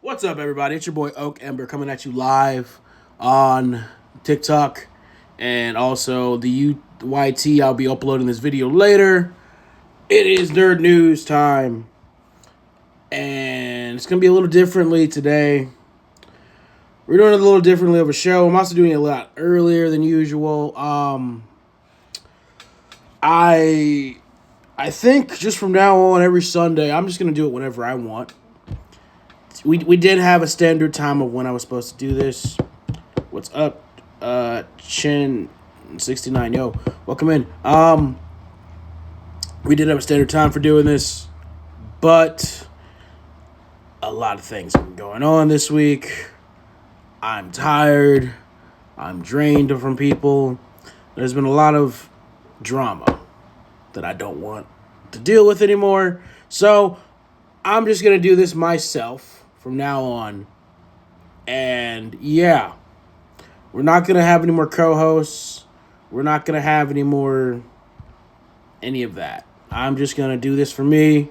What's up, everybody? It's your boy Oak Ember coming at you live on TikTok and also the UYT. I'll be uploading this video later. It is Nerd News time, and it's going to be a little differently today. We're doing it a little differently of a show. I'm also doing it a lot earlier than usual. I think just from now on, every Sunday, I'm just going to do it whenever I want. We did have a standard time of when I was supposed to do this. What's up, Chin69? Yo, welcome in. We did have a standard time for doing this, but a lot of things have been going on this week. I'm tired. I'm drained from people. There's been a lot of drama that I don't want to deal with anymore. So I'm just going to do this myself from now on. And yeah, we're not going to have any more co-hosts. We're not going to have any of that. I'm just going to do this for me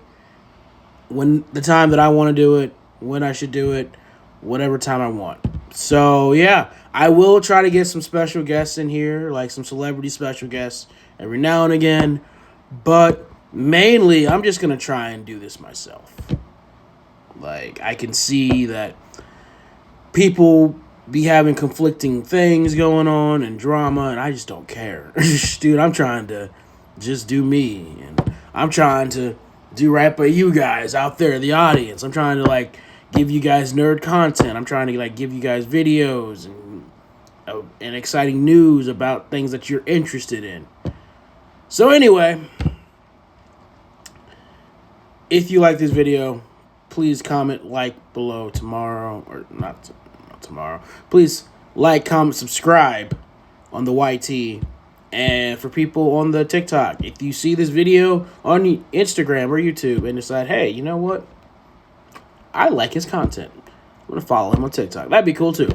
when the time that I want to do it, when I should do it, whatever time I want. So yeah, I will try to get some special guests in here, like some celebrity special guests every now and again. But mainly, I'm just going to try and do this myself. Like, I can see that people be having conflicting things going on and drama, and I just don't care. Dude, I'm trying to just do me, and I'm trying to do right by you guys out there, the audience. I'm trying to, give you guys nerd content. I'm trying to, give you guys videos and exciting news about things that you're interested in. So anyway, if you like this video, please comment, below tomorrow, or not tomorrow. Please comment, subscribe on the YT. And for people on the TikTok, if you see this video on Instagram or YouTube and decide, hey, you know what? I like his content. I'm going to follow him on TikTok. That'd be cool too.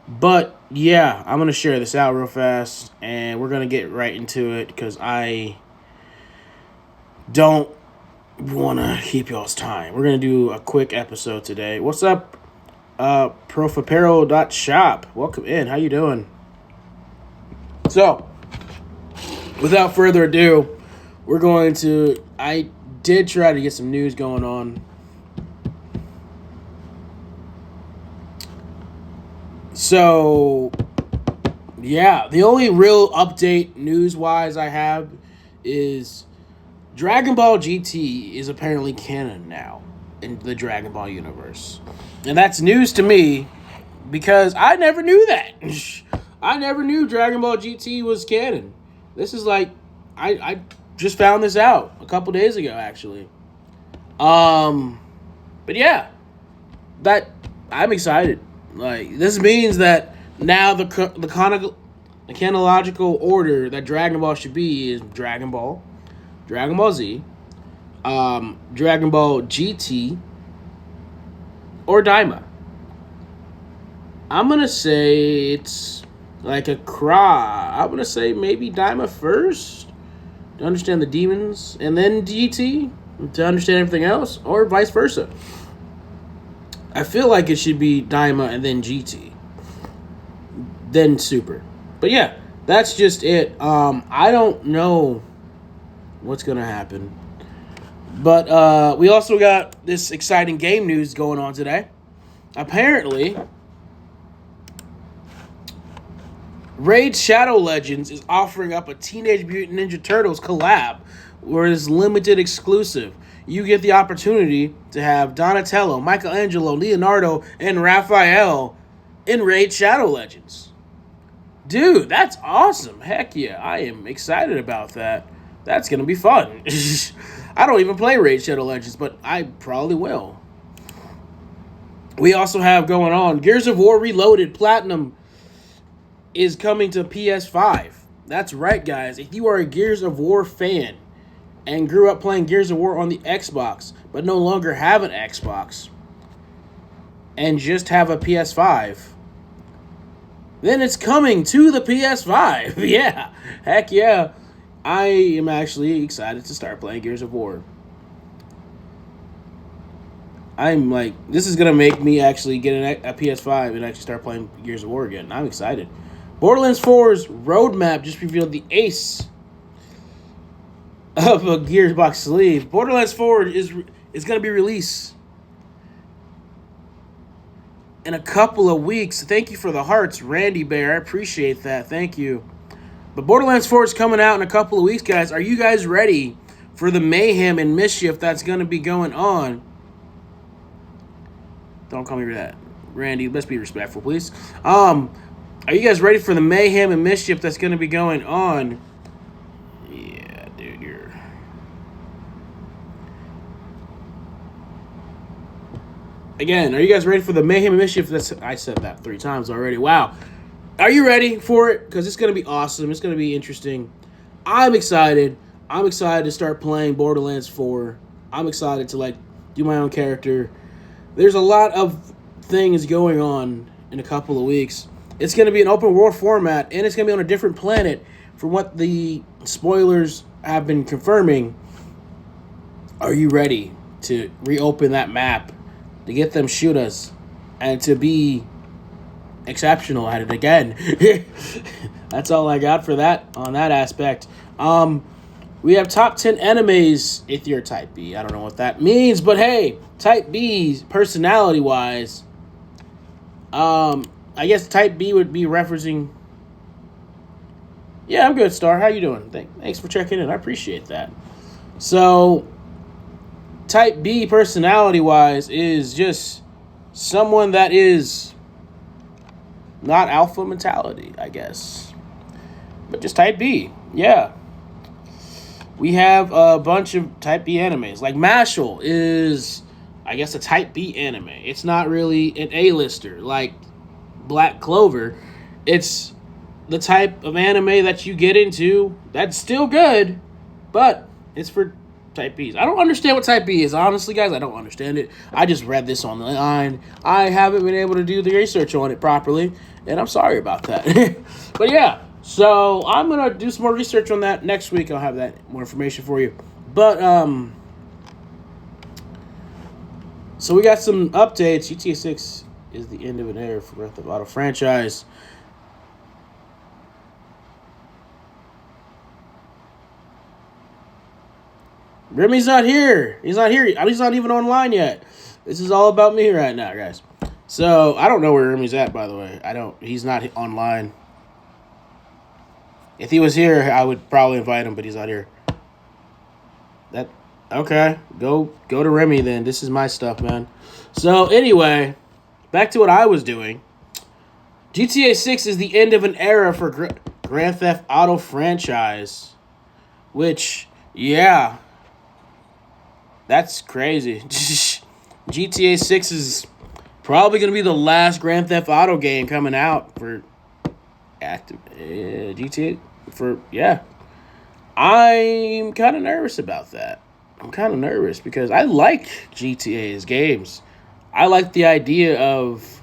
But yeah, I'm going to share this out real fast, and we're going to get right into it because I don't want to keep y'all's time. We're going to do a quick episode today. What's up, profapparel.shop? Welcome in. How you doing? So, without further ado, I did try to get some news going on. So, yeah, the only real update news-wise I have is Dragon Ball GT is apparently canon now in the Dragon Ball universe. And that's news to me because I never knew that. I never knew Dragon Ball GT was canon. This is I just found this out a couple days ago, actually. But yeah, that I'm excited. This means that now the chronological order that Dragon Ball should be is Dragon Ball Z, Dragon Ball GT, or Daima. I'm going to say it's like a cry. I'm going to say maybe Daima first to understand the demons, and then GT to understand everything else, or vice versa. I feel like it should be Daima and then GT, then Super. But yeah, that's just it. I don't know what's going to happen. But we also got this exciting game news going on today. Apparently, Raid Shadow Legends is offering up a Teenage Mutant Ninja Turtles collab where it's limited exclusive. You get the opportunity to have Donatello, Michelangelo, Leonardo, and Raphael in Raid Shadow Legends. Dude, that's awesome. Heck yeah, I am excited about that. That's going to be fun. I don't even play Raid Shadow Legends, but I probably will. We also have going on Gears of War Reloaded Platinum is coming to PS5. That's right, guys. If you are a Gears of War fan and grew up playing Gears of War on the Xbox, but no longer have an Xbox, and just have a PS5, then it's coming to the PS5. Yeah. Heck yeah. I am actually excited to start playing Gears of War. I'm like, this is gonna make me actually get a PS5 and actually start playing Gears of War again. I'm excited. Borderlands 4's roadmap just revealed the ace of a Gearbox sleeve. Borderlands 4 is gonna be released in a couple of weeks. Thank you for the hearts, Randy Bear. I appreciate that. Thank you. But Borderlands 4 is coming out in a couple of weeks, guys. Are you guys ready for the mayhem and mischief that's going to be going on? Don't call me that. Randy, let's be respectful, please. Are you guys ready for the mayhem and mischief that's going to be going on? Yeah, dude, you're... Again, are you guys ready for the mayhem and mischief? I said that 3 times already. Wow. Are you ready for it? Because it's going to be awesome. It's going to be interesting. I'm excited. I'm excited to start playing Borderlands 4. I'm excited to, do my own character. There's a lot of things going on in a couple of weeks. It's going to be an open world format, and it's going to be on a different planet from what the spoilers have been confirming. Are you ready to reopen that map, to get them shooters, and to be exceptional at it again? That's all I got for that on that aspect. We have top 10 enemies if you're type B. I don't know what that means, but hey, type B personality wise, I guess type B would be referencing. Yeah, I'm good, Star. How you doing? Thanks for checking in. I appreciate that. So type B personality wise is just someone that is not alpha mentality, I guess, but just type B. Yeah. We have a bunch of type B animes. Like Mashle is, I guess, a type B anime. It's not really an A-lister like Black Clover. It's the type of anime that you get into that's still good, but it's for type Bs. I don't understand what type B is. Honestly, guys, I don't understand it. I just read this online. I haven't been able to do the research on it properly, and I'm sorry about that. But yeah. So I'm gonna do some more research on that next week. I'll have that more information for you. But so we got some updates. GTA 6 is the end of an era for Grand Theft Auto franchise. Remy's not here. He's not here. He's not even online yet. This is all about me right now, guys. So I don't know where Remy's at, by the way. He's not online. If he was here, I would probably invite him, but he's not here. Okay. Go to Remy then. This is my stuff, man. So anyway, back to what I was doing. GTA 6 is the end of an era for Grand Theft Auto franchise. Which, yeah, that's crazy. GTA 6 is probably going to be the last Grand Theft Auto game coming out for GTA. I'm kind of nervous about that. I'm kind of nervous because I like GTA's games. I like the idea of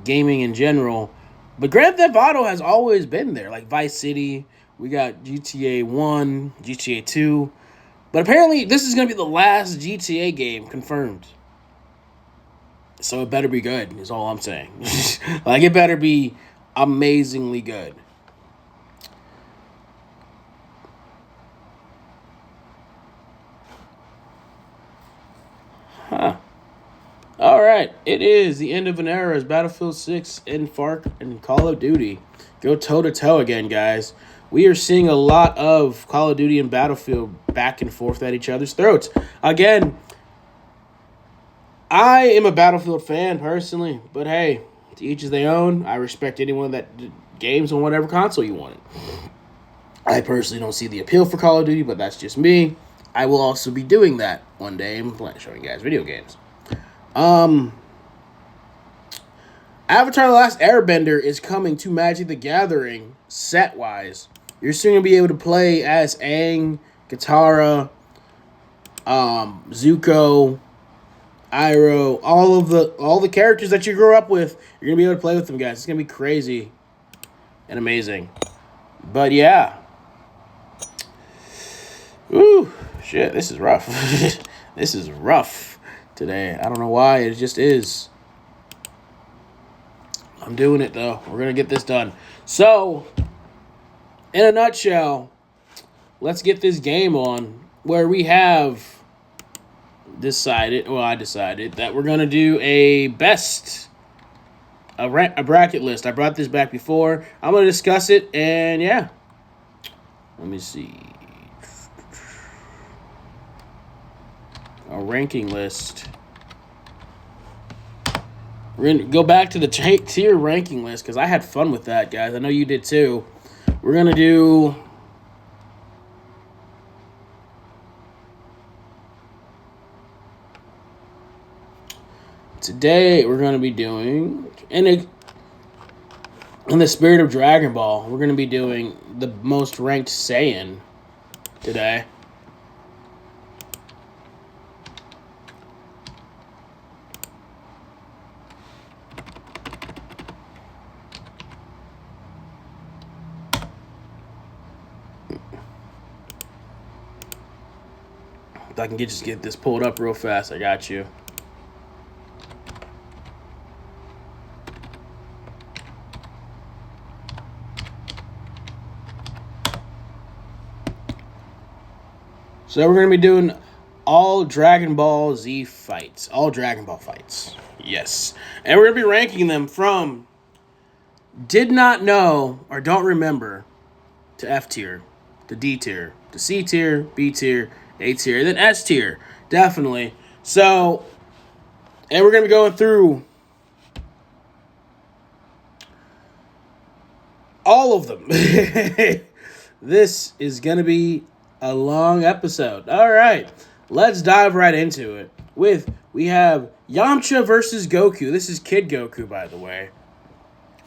gaming in general. But Grand Theft Auto has always been there. Like Vice City, we got GTA 1, GTA 2. But apparently this is going to be the last GTA game confirmed. So it better be good, is all I'm saying. Like, it better be amazingly good. Huh. All right. It is the end of an era as Battlefield 6 and FARC and Call of Duty go toe-to-toe again, guys. We are seeing a lot of Call of Duty and Battlefield back and forth at each other's throats. Again, I am a Battlefield fan personally, but hey, to each is their own. I respect anyone that games on whatever console you want it. I personally don't see the appeal for Call of Duty, but that's just me. I will also be doing that one day and showing you guys video games. Avatar The Last Airbender is coming to Magic the Gathering set-wise. You're soon going to be able to play as Aang, Katara, Zuko, Iroh, all the characters that you grew up with. You're going to be able to play with them, guys. It's going to be crazy and amazing. But yeah. Ooh, shit, this is rough. This is rough, today. I don't know why. It just is. I'm doing it, though. We're going to get this done. So, in a nutshell, let's get this game on where we have I decided that we're going to do a bracket list. I brought this back before. I'm going to discuss it, and yeah. Let me see. A ranking list. We're going to go back to the tier ranking list because I had fun with that, guys. I know you did too. We're going to do... Today, we're going to be doing... In the spirit of Dragon Ball, we're going to be doing the most ranked Saiyan today. If I can just get this pulled up real fast, I got you. So we're going to be doing all Dragon Ball Z fights. All Dragon Ball fights. Yes. And we're going to be ranking them from did not know or don't remember to F tier, to D tier, to C tier, B tier, A tier, and then S tier. Definitely. So, and we're going to be going through all of them. This is going to be a long episode. All right, let's dive right into it. We have Yamcha versus Goku. This is Kid Goku, by the way,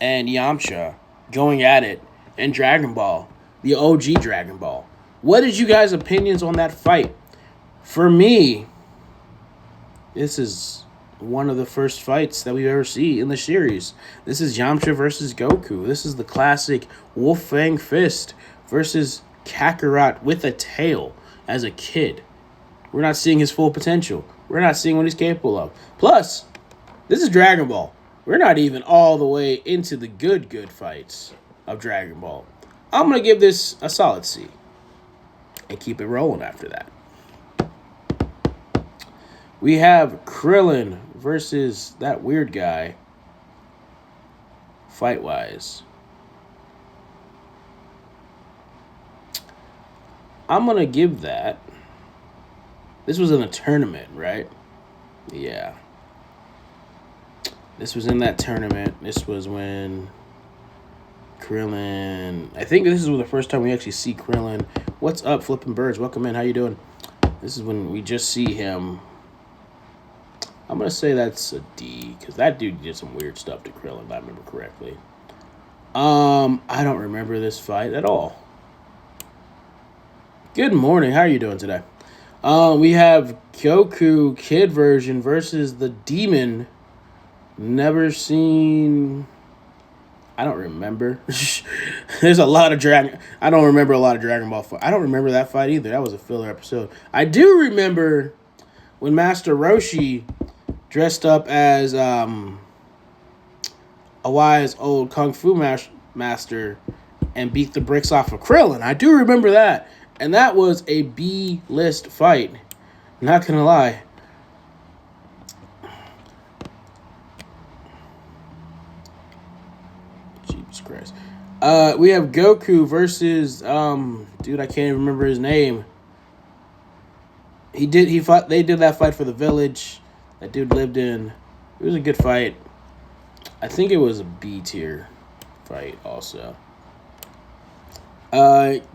and Yamcha going at it in Dragon Ball, the OG Dragon Ball. What is you guys' opinions on that fight? For me, this is one of the first fights that we ever see in the series. This is Yamcha versus Goku. This is the classic Wolf Fang Fist versus Kakarot with a tail as a kid. We're not seeing his full potential. We're not seeing what he's capable of. Plus, this is Dragon Ball. We're not even all the way into the good fights of Dragon Ball. I'm going to give this a solid C and keep it rolling after that. We have Krillin versus that weird guy, fight-wise. I'm going to give that. This was in a tournament, right? Yeah. This was in that tournament. This was when Krillin... I think this is the first time we actually see Krillin. What's up, Flippin' Birds? Welcome in. How you doing? This is when we just see him. I'm going to say that's a D, because that dude did some weird stuff to Krillin, if I remember correctly. I don't remember this fight at all. Good morning. How are you doing today? We have Goku Kid version versus the Demon. Never seen... I don't remember. There's a lot of Dragon... I don't remember a lot of Dragon Ball fight. I don't remember that fight either. That was a filler episode. I do remember when Master Roshi dressed up as a wise old Kung Fu master and beat the bricks off of Krillin. I do remember that. And that was a B-list fight. Not gonna lie. Jesus Christ. We have Goku versus dude, I can't even remember his name. They did that fight for the village. That dude lived in. It was a good fight. I think it was a B tier fight also.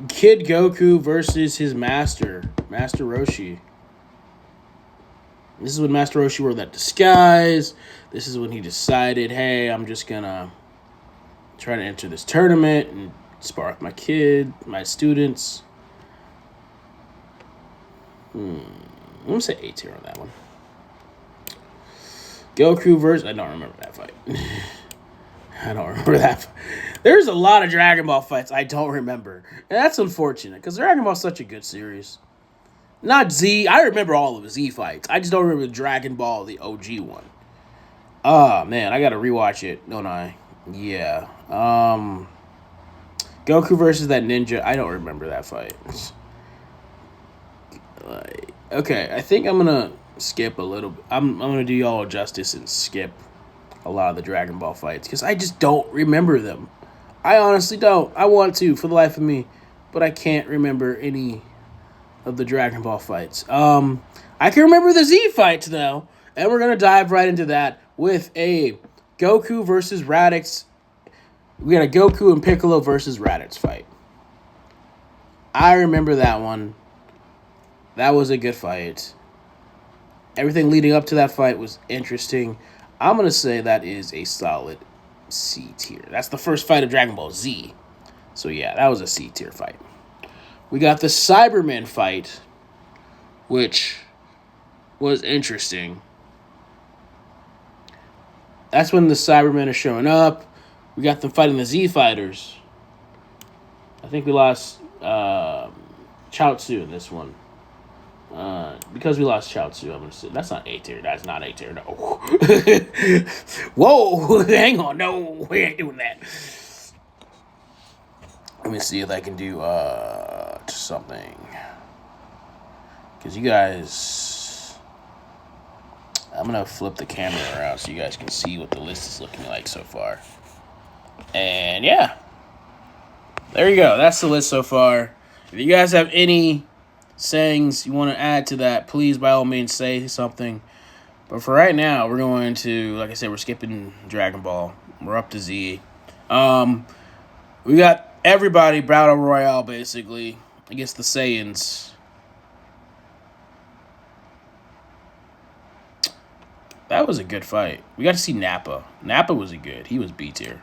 Kid Goku versus his master, Master Roshi. This is when Master Roshi wore that disguise. This is when he decided, hey, I'm just gonna try to enter this tournament and spar with my students. I'm gonna say A tier on that one. Goku versus... I don't remember that fight. I don't remember that. There's a lot of Dragon Ball fights I don't remember. And that's unfortunate, because Dragon Ball is such a good series. Not Z. I remember all of the Z fights. I just don't remember Dragon Ball, the OG one. Oh man, I gotta rewatch it, don't I? Yeah. Goku versus that ninja. I don't remember that fight. Okay, I think I'm gonna skip a little. I'm gonna do y'all justice and skip a lot of the Dragon Ball fights because I just don't remember them. I honestly don't. I want to for the life of me, but I can't remember any of the Dragon Ball fights. I can remember the Z fights though, and we're gonna dive right into that with a Goku versus Raditz. We got a Goku and Piccolo versus Raditz fight. I remember that one. That was a good fight. Everything leading up to that fight was interesting. I'm going to say that is a solid C tier. That's the first fight of Dragon Ball Z. So yeah, that was a C tier fight. We got the Cybermen fight, which was interesting. That's when the Cybermen are showing up. We got them fighting the Z fighters. I think we lost Chaozu in this one. Because we lost Chaozu, I'm gonna say that's not A tier. That's not A tier. No. Whoa, hang on. No, we ain't doing that. Let me see if I can do something. Because you guys, I'm gonna flip the camera around so you guys can see what the list is looking like so far. And yeah, there you go. That's the list so far. If you guys have any sayings you want to add to that, please by all means say something. But for right now, we're going to, like I said, we're skipping Dragon Ball. We're up to Z. We got everybody Battle Royale basically against the Saiyans. That was a good fight. We got to see Nappa. Nappa was good. He was B tier.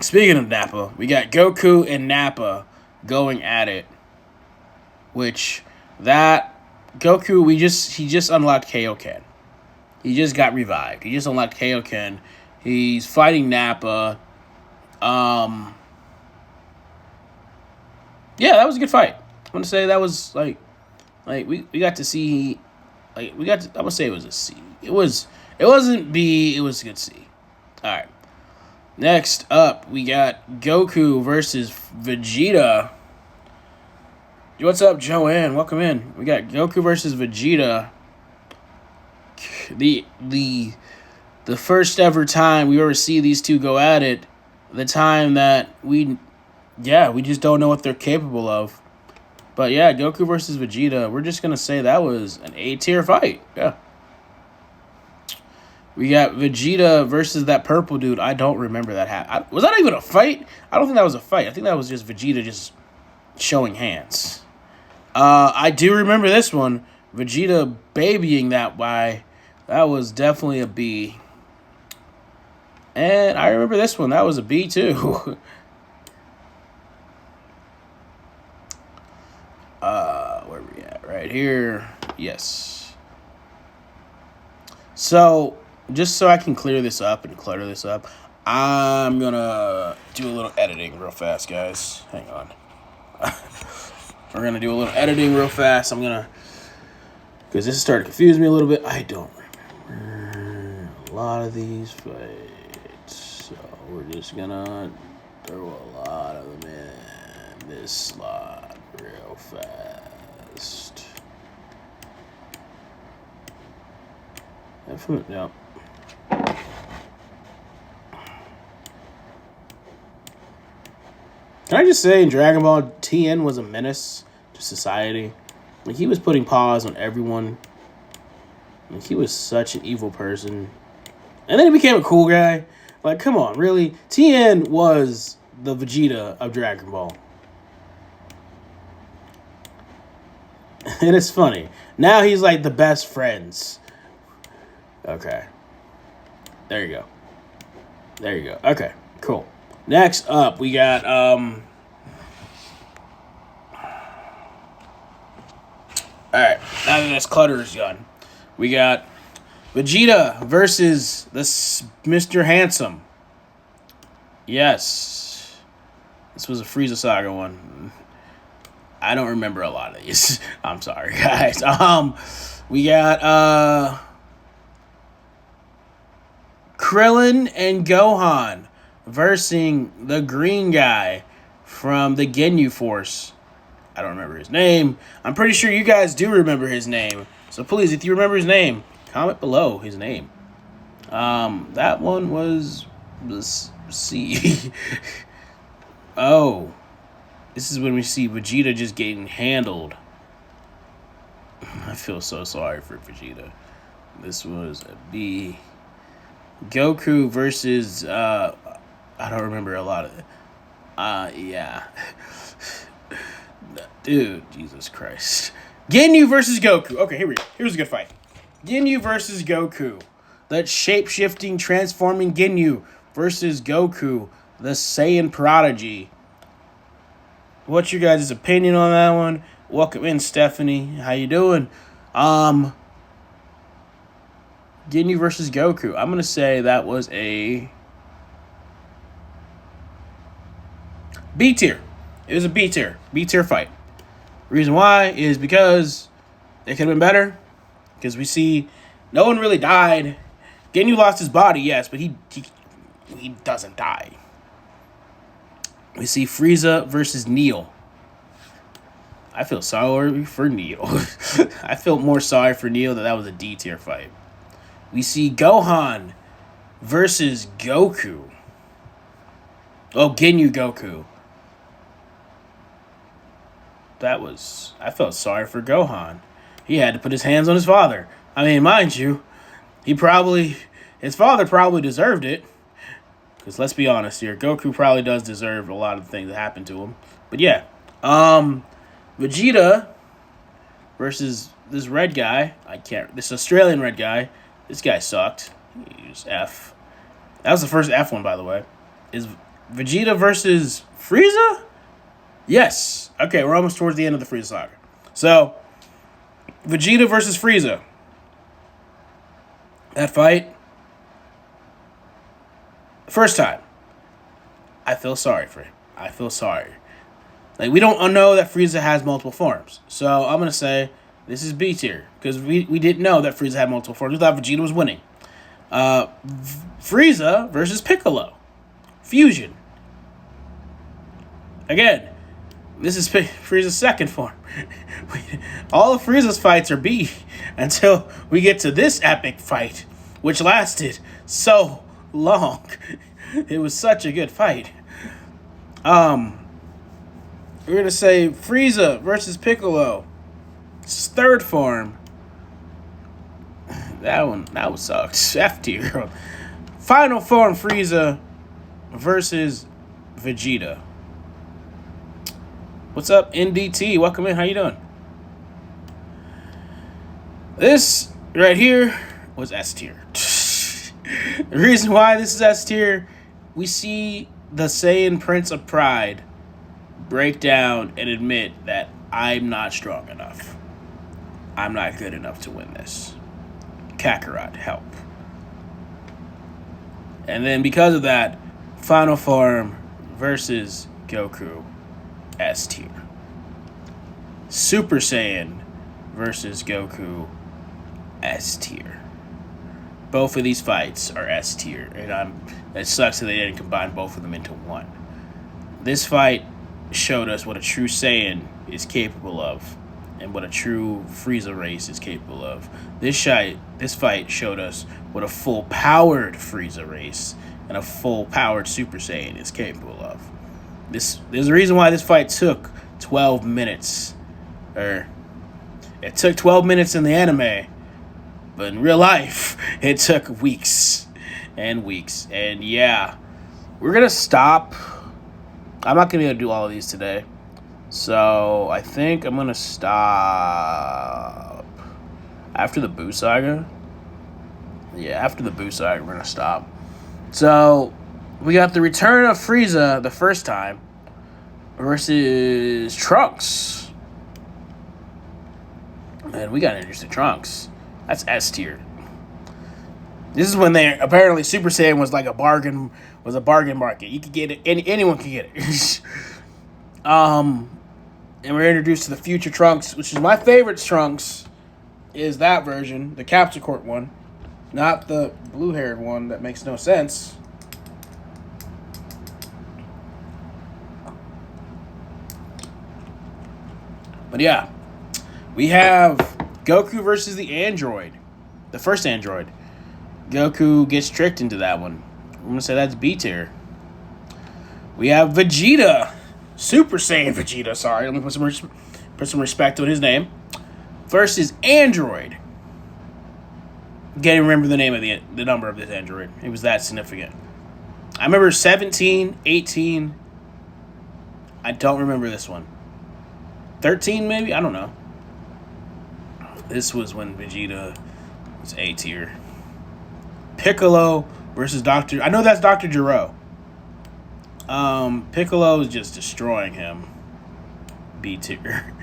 Speaking of Nappa, we got Goku and Nappa going at it. Which that Goku, he just unlocked Kaioken. He just got revived. He just unlocked Kaioken. He's fighting Nappa. Yeah, that was a good fight. I want to say that was like we got to see I'm gonna say it was a C. It wasn't B, it was a good C. Alright. Next up, we got Goku versus Vegeta. What's up, Joanne? Welcome in. We got Goku versus Vegeta. The first ever time we ever see these two go at it. The time that we just don't know what they're capable of. But yeah, Goku versus Vegeta. We're just gonna say that was an A tier fight. Yeah. We got Vegeta versus that purple dude. I don't remember that. Was that even a fight? I don't think that was a fight. I think that was just Vegeta just showing hands. I do remember this one. Vegeta babying that guy. That was definitely a B. And I remember this one. That was a B too. Where are we at? Right here. Yes. So, just so I can clear this up and clutter this up, I'm gonna do a little editing real fast, guys. Hang on. We're gonna do a little editing real fast. Because this is starting to confuse me a little bit. I don't remember a lot of these fights, so we're just gonna throw a lot of them in this slot real fast. Yep. Can I just say, in Dragon Ball, TN was a menace to society. Like, he was putting paws on everyone. Like, he was such an evil person. And then he became a cool guy. Like, come on, really? TN was the Vegeta of Dragon Ball. And it's funny. Now he's like the best friends. Okay. There you go. Okay, cool. Next up, we got, Alright, now that this clutter is done, we got Vegeta versus this Mr. Handsome. Yes. This was a Frieza Saga one. I don't remember a lot of these. I'm sorry, guys. We got Krillin and Gohan versing the green guy from the Ginyu Force. I don't remember his name. I'm pretty sure you guys do remember his name. So please, if you remember his name, comment below his name. That one was C. Oh, this is when we see Vegeta just getting handled. I feel so sorry for Vegeta. This was a B. Goku versus I don't remember a lot of it. Yeah. Dude, Jesus Christ. Ginyu versus Goku. Okay, here we go. Here's a good fight. Ginyu versus Goku. The shape-shifting, transforming Ginyu versus Goku, the Saiyan prodigy. What's your guys' opinion on that one? Welcome in, Stephanie. How you doing? Ginyu versus Goku. I'm going to say that was a B tier. It was a B tier. B tier fight. Reason why is because it could have been better. Because we see no one really died. Ginyu lost his body, yes, but he doesn't die. We see Frieza versus Neil. I feel sorry for Neil. I felt more sorry for Neil that was a D tier fight. We see Gohan versus Goku. Oh, Ginyu Goku. I felt sorry for Gohan. He had to put his hands on his father. I mean, mind you, his father probably deserved it. Because let's be honest here, Goku probably does deserve a lot of the things that happened to him. But yeah, Vegeta versus this red guy. This Australian red guy. This guy sucked. He was F. That was the first F one, by the way. Is Vegeta versus Frieza? Yes. Okay, we're almost towards the end of the Frieza saga. So, Vegeta versus Frieza. That fight. First time. I feel sorry for him. I feel sorry. Like, we don't know that Frieza has multiple forms. So, I'm going to say this is B tier. Because we didn't know that Frieza had multiple forms. We thought Vegeta was winning. Frieza versus Piccolo. Fusion. Again, this is Frieza's second form. All of Frieza's fights are B until we get to this epic fight, which lasted so long. It was such a good fight. We're going to say Frieza versus Piccolo. It's third form. That one sucks. F tier. Final form Frieza versus Vegeta. What's up, NDT? Welcome in. How you doing? This right here was S tier. The reason why this is S tier, we see the Saiyan Prince of Pride break down and admit that I'm not strong enough. I'm not good enough to win this. Kakarot, help. And then because of that, Final Form versus Goku, S tier. Super Saiyan versus Goku, S tier. Both of these fights are S tier, and it sucks that they didn't combine both of them into one. This fight showed us what a true Saiyan is capable of, and what a true Frieza race is capable of. This fight showed us what a full-powered Frieza race and a full-powered Super Saiyan is capable of. There's a reason why this fight took 12 minutes. It took 12 minutes in the anime, but in real life, it took weeks and weeks. And yeah, we're going to stop. I'm not going to be able to do all of these today. So I think I'm going to stop after the Buu Saga. Yeah, after the Buu Saga, we're going to stop. So we got the return of Frieza the first time versus Trunks. Man, we got interesting Trunks. That's S tier. This is when apparently Super Saiyan was like a bargain market. You could get it. Anyone could get it. And we're introduced to the future Trunks, which is my favorite Trunks, is that version, the Capsule Corp one. Not the blue-haired one that makes no sense. But yeah, we have Goku versus the android. The first android. Goku gets tricked into that one. I'm going to say that's B tier. We have Vegeta. Super Saiyan Vegeta, sorry. Let me put some respect on his name. Versus Android. Can't remember the name of the number of this android. It was that significant. I remember 17, 18. I don't remember this one. 13 maybe? I don't know. This was when Vegeta was A tier. Piccolo versus Dr. I know that's Dr. Gero. Piccolo is just destroying him. B tier.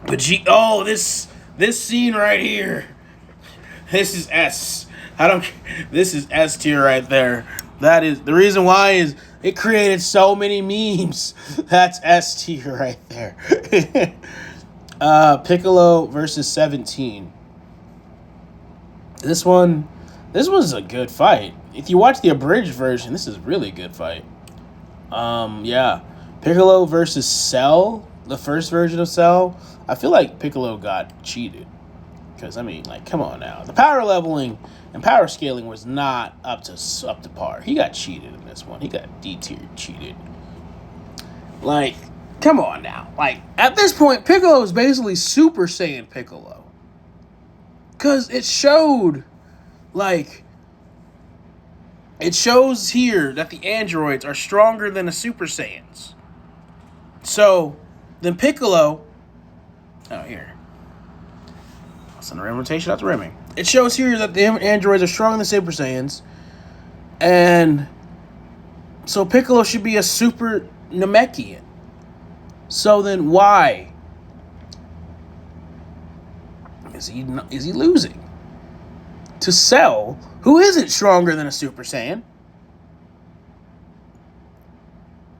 But this scene right here. This is S. This is S tier right there. That is the reason why is it created so many memes. That's S tier right there. Piccolo versus 17. This was a good fight. If you watch the abridged version, this is a really good fight. Yeah. Piccolo versus Cell, the first version of Cell. I feel like Piccolo got cheated. Because, I mean, like, come on now. The power leveling and power scaling was not up to par. He got cheated in this one. He got D-tier cheated. Like, come on now. Like, at this point, Piccolo is basically Super Saiyan Piccolo. Because it showed, like, it shows here that the androids are stronger than the Super Saiyans. So, then Piccolo, oh, here. That's an rotation, that's rimming. It shows here that the androids are stronger than Super Saiyans. And so Piccolo should be a Super Namekian. So then why is he losing to Cell, who isn't stronger than a Super Saiyan?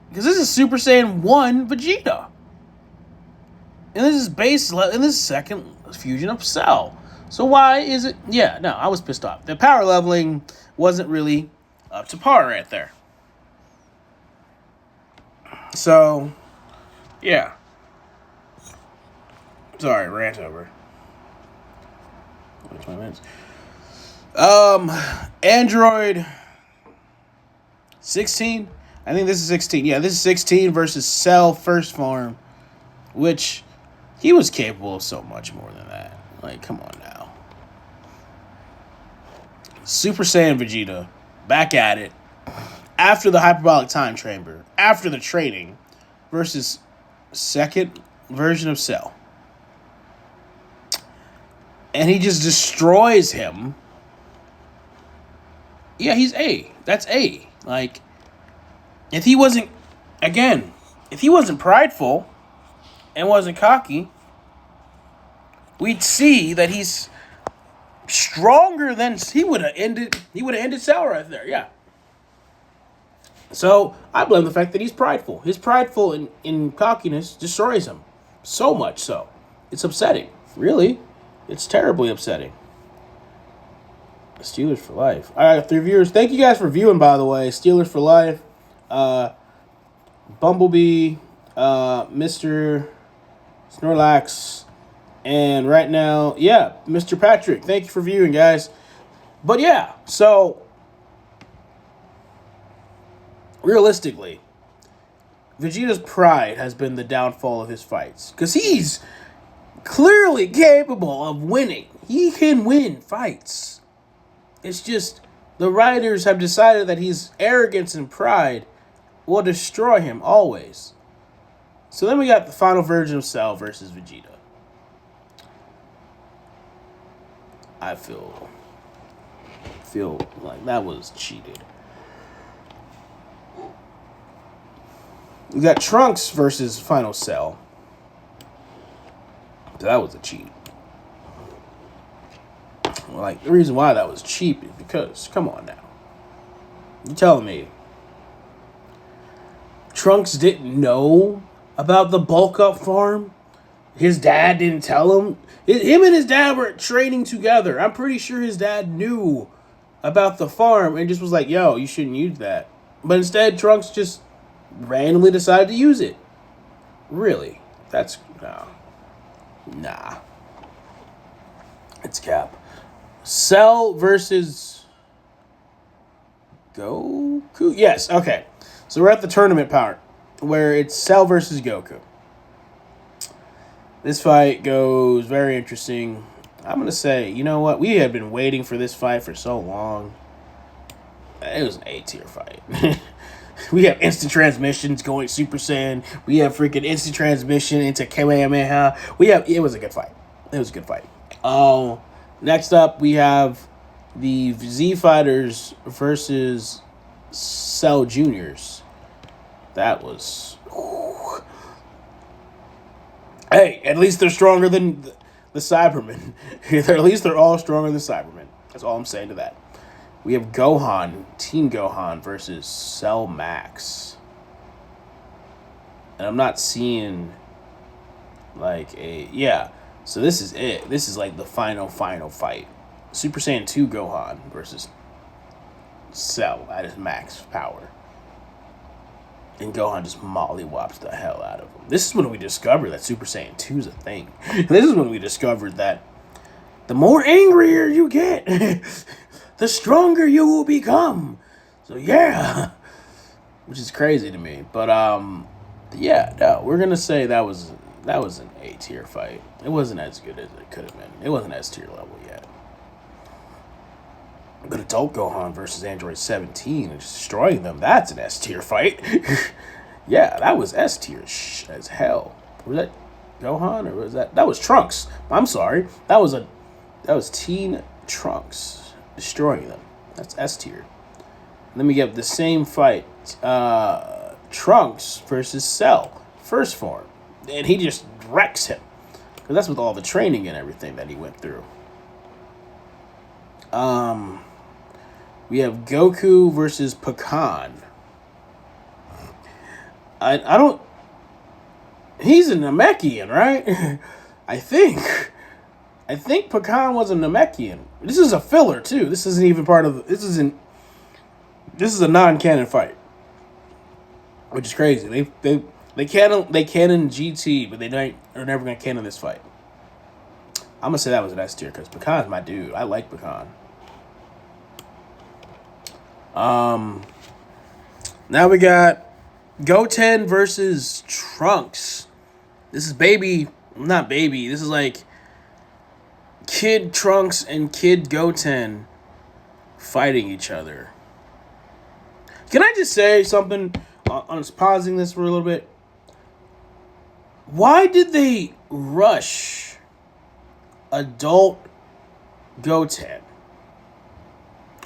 Because this is Super Saiyan 1 Vegeta. And this is second fusion of Cell. So why is it? Yeah, no, I was pissed off. The power leveling wasn't really up to par right there. So, yeah. Sorry, rant over. 20 minutes. Android 16. I think this is 16. Yeah, this is 16 versus Cell First Form, which he was capable of so much more than that. Like, come on now. Super Saiyan Vegeta, back at it. After the hyperbolic time chamber, after the training, versus second version of Cell. And he just destroys him. Yeah, he's A. That's A. Like, if he wasn't prideful and wasn't cocky, we'd see that he's stronger than he would have ended Cell right there, yeah. So I blame the fact that he's prideful. His prideful in cockiness destroys him. So much so. It's upsetting. Really. It's terribly upsetting. Steelers for life. All right, 3 viewers. Thank you guys for viewing, by the way. Steelers for life. Bumblebee, Mr. Snorlax, and right now, yeah, Mr. Patrick. Thank you for viewing, guys. But yeah, so realistically, Vegeta's pride has been the downfall of his fights. Because he's clearly capable of winning. He can win fights. It's just the writers have decided that his arrogance and pride will destroy him always. So then we got the final version of Cell versus Vegeta. I feel like that was cheated. We got Trunks versus Final Cell. That was a cheat. Like, the reason why that was cheap is because, come on now. You telling me Trunks didn't know about the bulk up farm. His dad didn't tell him. Him and his dad were training together. I'm pretty sure his dad knew about the farm and just was like, yo, you shouldn't use that. But instead, Trunks just randomly decided to use it. Really? That's... no. Nah. It's cap. Cell versus Goku? Yes, okay. So we're at the tournament part where it's Cell versus Goku. This fight goes very interesting. I'm going to say, you know what? We had been waiting for this fight for so long. It was an A-tier fight. We have instant transmissions going Super Saiyan. We have freaking instant transmission into Kamehameha. It was a good fight. It was a good fight. Next up, we have the Z Fighters versus Cell Juniors. That was... whew. Hey, at least they're stronger than the Cybermen. At least they're all stronger than Cybermen. That's all I'm saying to that. We have Gohan, Team Gohan versus Cell Max. And I'm not seeing like a... yeah. So this is it. This is like the final fight. Super Saiyan 2 Gohan versus Cell at his max power. And Gohan just mollywops the hell out of him. This is when we discovered that Super Saiyan 2 is a thing. This is when we discovered that the more angrier you get, the stronger you will become. So yeah. Which is crazy to me. But yeah, no, we're gonna say that was an A-tier fight. It wasn't as good as it could have been. It wasn't S-tier level yet. But Adult Gohan versus Android 17 and destroying them, that's an S-tier fight. Yeah, that was S-tier as hell. Was that Gohan or was that was Trunks? I'm sorry. That was Teen Trunks destroying them. That's S-tier. Then we get the same fight. Trunks versus Cell. First form. And he just wrecks him. Because that's with all the training and everything that he went through. We have Goku versus Pekan. I don't... He's a Namekian, right? I think Pekan was a Namekian. This is a filler, too. This isn't even part of... This is a non-canon fight. Which is crazy. They canon GT, but are never going to canon this fight. I'm going to say that was an S tier because Pekan's my dude. I like Pekan. Now we got Goten versus Trunks. This is not baby. This is like Kid Trunks and Kid Goten fighting each other. Can I just say something? On pausing this for a little bit. Why did they rush adult Goten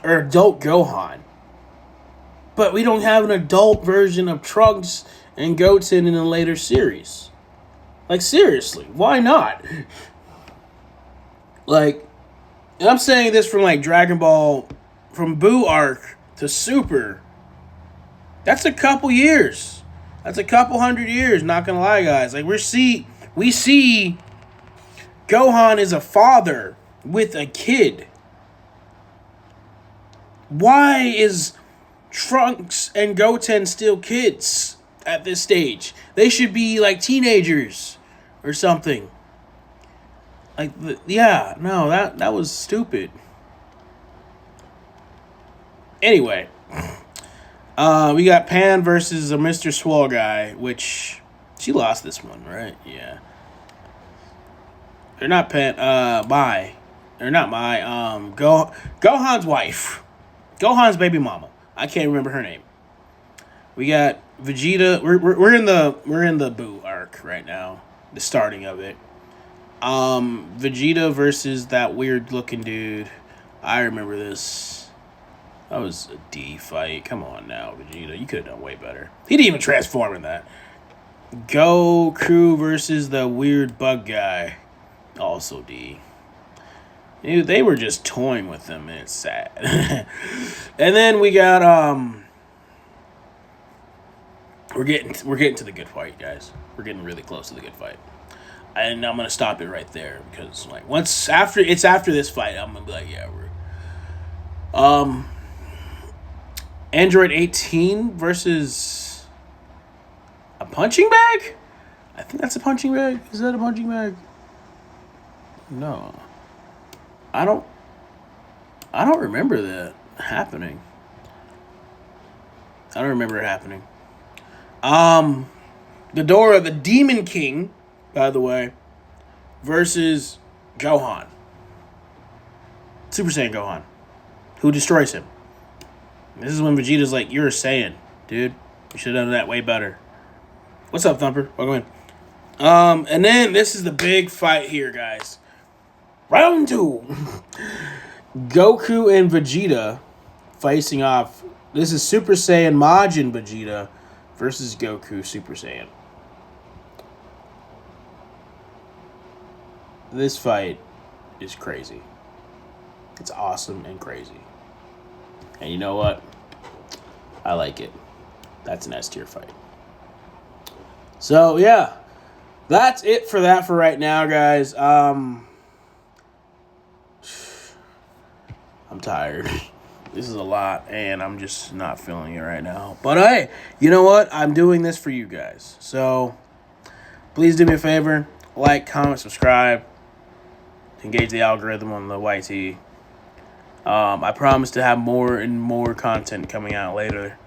or adult Gohan? But we don't have an adult version of Trunks and Goten in a later series. Like, seriously, why not? Like, and I'm saying this from like Dragon Ball, from Buu arc to Super. That's a couple years. That's a couple 100 years, not gonna lie, guys. Like, we see Gohan is a father with a kid. Why is Trunks and Goten still kids at this stage? They should be like teenagers or something. Like, that was stupid. Anyway, we got Pan versus a Mr. Swole guy, which she lost this one, right? Yeah. Or not Pan, Gohan's wife. Gohan's baby mama. I can't remember her name. We got Vegeta. We're in the Buu arc right now. The starting of it. Vegeta versus that weird looking dude. I remember this. That was a D fight. Come on now, Vegeta. You could have done way better. He didn't even transform in that. Goku versus the weird bug guy. Also D. Dude, they were just toying with them, and it's sad. And then we got we're getting to the good fight, guys. We're getting really close to the good fight. And I'm gonna stop it right there because like after this fight, I'm gonna be like, yeah, we're Android 18 versus a punching bag? I think that's a punching bag. Is that a punching bag? No. I don't remember that happening. I don't remember it happening. Ghidorah, the Demon King, by the way, versus Gohan. Super Saiyan Gohan. Who destroys him. This is when Vegeta's like, you're a Saiyan, dude. You should have done that way better. What's up, Thumper? Welcome in. And then this is the big fight here, guys. Round 2. Goku and Vegeta facing off. This is Super Saiyan Majin Vegeta versus Goku Super Saiyan. This fight is crazy. It's awesome and crazy. And you know what? I like it. That's an S tier fight. So, yeah. That's it for that for right now, guys. I'm tired. This is a lot, and I'm just not feeling it right now. But hey, you know what? I'm doing this for you guys. So, please do me a favor. Like, comment, subscribe. Engage the algorithm on the YT. I promise to have more and more content coming out later.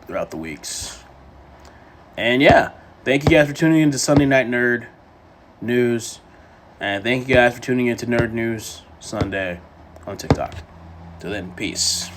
Throughout the weeks. And yeah, thank you guys for tuning in to Sunday Night Nerd News. And thank you guys for tuning in to Nerd News Sunday on TikTok. Till then, peace.